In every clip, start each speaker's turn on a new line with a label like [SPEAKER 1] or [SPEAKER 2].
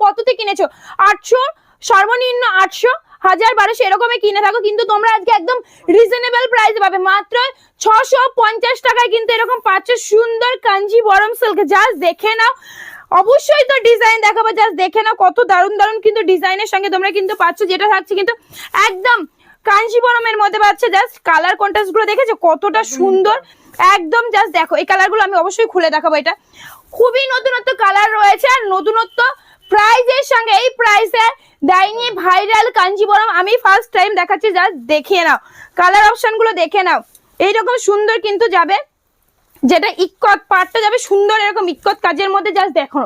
[SPEAKER 1] কততে কিনেছো? 800, সর্বনিম্ন 800, 1000-1200 এরকমই কিনে থাকো, কিন্তু তোমরা আজকে একদম রিজনেবল প্রাইসে পাবে। মাত্র 650 টাকায় কিন্তু এরকম পাচ্ছ সুন্দর কাঞ্জিবরম সিল্ক। জাস্ট দেখে নাও, অবশ্যই তো ডিজাইন দেখাবো, জাস্ট দেখে নাও কত দারুণ দারুণ কিন্তু ডিজাইনের সঙ্গে তোমরা কিন্তু পাচ্ছ। যেটা থাকছে কিন্তু একদম কাঞ্জিবরমের মধ্যে পাচ্ছে। জাস্ট কালার কন্ট্রাস্ট গুলো দেখেছো কতটা সুন্দর, একদম জাস্ট দেখো। এই কালার গুলো আমি অবশ্যই খুলে দেখাবো। এটা খুবই নতুনত্ব কালার রয়েছে, আর নতুনত্ব প্রাইজের সঙ্গে এই প্রাইসে দেয়নি ভাইরাল কাঞ্জিবরম। আমি ফার্স্ট টাইম দেখাচ্ছি, জাস্ট দেখে নাও কালার অপশন গুলো, দেখে নাও এইরকম সুন্দর কিন্তু যাবে। যেটা ইক্কত পাটটা যাবে সুন্দর এরকম ইক্কত কাজের মধ্যে। জাস্ট দেখো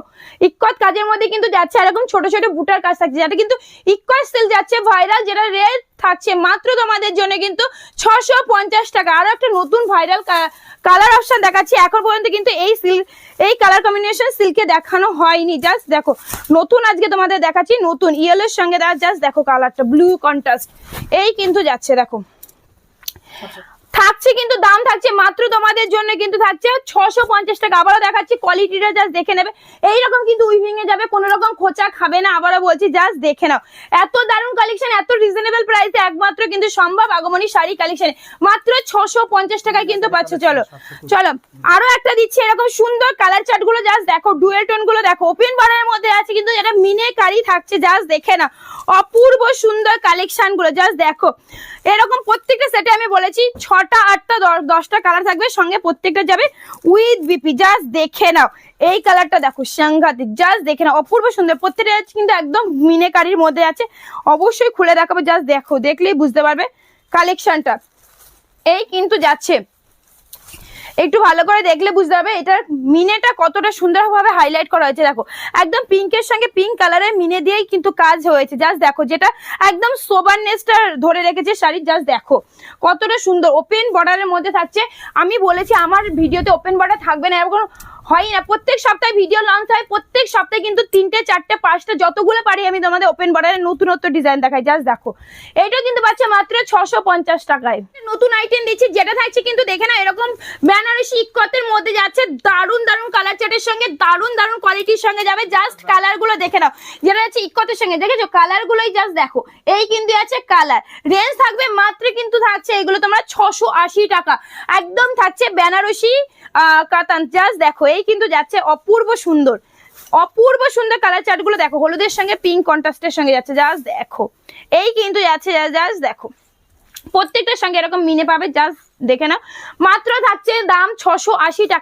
[SPEAKER 1] ইক্কত কাজের মধ্যে কিন্তু যাচ্ছে এরকম ছোট ছোট বুটার কাজ থাকছে, যেটা কিন্তু ইক্কত সিল্ক যাচ্ছে ভাইরাল। যেটা রেট থাকছে মাত্র তোমাদের জন্য কিন্তু 650 টাকা। আরো একটা নতুন ভাইরাল কালার অপশন দেখাচ্ছি। এখন পর্যন্ত কিন্তু এই কালার কম্বিনেশন সিল্কে দেখানো হয়নি। জাস্ট দেখো নতুন আজকে তোমাদের দেখাচ্ছি, নতুন ইয়েলোর সঙ্গে জাস্ট দেখো কালারটা ব্লু কন্ট্রাস্ট। এই কিন্তু যাচ্ছে দেখো, থাকছে কিন্তু দাম থাকছে মাত্র তোমাদের জন্য কিন্তু থাকছে 650 টাকা। আবারও দেখাচ্ছি কোয়ালিটিটা, জাস্ট দেখে নেবে। এইরকম কিন্তু উইভিং এ যাবে, কোনো রকম খোঁচা খাবে না। আবারও বলছি জাস্ট দেখে নাও, এত দারুণ কালেকশন এত রিজনেবল প্রাইসে একমাত্র কিন্তু সম্ভব আগমনী শাড়ি কালেকশনে। মাত্র 650 টাকায় কিন্তু পাচ্ছ। চলো চলো আরো একটা দিচ্ছি এরকম সুন্দর কালার চার্ট গুলো। জাস্ট দেখো ডুয়েল টোন গুলো দেখো, ওপেন বর্ডারের মধ্যে আছে কিন্তু যেটা মিনেকারি থাকছে। জাস্ট দেখে না অপূর্ব সুন্দর কালেকশন গুলো। জাস্ট দেখো এরকম প্রত্যেকটা সেটে আমি বলেছি 6টা 8টা 10টা কালার থাকবে, সঙ্গে প্রত্যেকটা যাবে উইথ বিপি। জাস্ট দেখে নাও এই কালারটা দেখো সাংঘাতিক। জাস্ট দেখে নাও অপূর্ব সুন্দর, প্রত্যেকটা কিন্তু একদম মিনেকারির মধ্যে আছে। অবশ্যই খুলে দেখাবো, জাস্ট দেখো দেখলেই বুঝতে পারবে কালেকশনটা। এই কিন্তু যাচ্ছে, একটু ভালো করে দেখলে বুঝতে পারবে এটার মিনেটা কতটা সুন্দরভাবে হাইলাইট করা হয়েছে। দেখো একদম পিঙ্কের সঙ্গে পিঙ্ক কালারের মিনে দিয়েই কিন্তু কাজ হয়েছে। জাস্ট দেখো যেটা একদম সোবারনেসটা ধরে রেখেছে শাড়ির। জাস্ট দেখো কতটা সুন্দর ওপেন বর্ডারের মধ্যে থাকছে। আমি বলেছি আমার ভিডিওতে ওপেন বর্ডার থাকবে না, এরকম হয় না। প্রত্যেক সপ্তাহে ভিডিও লঞ্চ হয়, প্রত্যেক সপ্তাহে কিন্তু 3টে 4টে 5টা যতগুলো পারি আমি তোমাদের ওপেন বর্ডারের নতুনত্ব ডিজাইন দেখাই। জাস্ট দেখো এইটা কিন্তু পাচ্ছে মাত্র 650 টাকায়। নতুন আইটেম দিচ্ছি, যেটা থাকছে কিন্তু দেখে না এরকম বেনারসি ইক্কতের মধ্যে যাচ্ছে, দারুন দারুন কালার চার্টের সঙ্গে দারুন দারুন কোয়ালিটির সঙ্গে যাবে। জাস্ট কালার গুলো দেখে নাও, যেটা আছে ইক্কতের সঙ্গে দেখেছো কালার গুলোই। জাস্ট দেখো এই কিন্তু আছে কালার রেঞ্জ থাকবে মাত্র কিন্তু থাকছে এগুলো তোমরা 680 টাকা। একদম থাকছে বেনারসি কাতান। জাস্ট দেখো এই কিন্তু যাচ্ছে অপূর্ব সুন্দর, অপূর্ব সুন্দর কালার চার্ট গুলো দেখো, হলুদের সঙ্গে পিঙ্ক কন্ট্রাস্টের সঙ্গে যাচ্ছে। জাস্ট দেখো এই কিন্তু যাচ্ছে, জাস্ট দেখো প্রত্যেকটার সঙ্গে এরকম মিনে পাবে। জাস্ট দেখে নাও মাত্র থাকছে দাম 680 টাকা।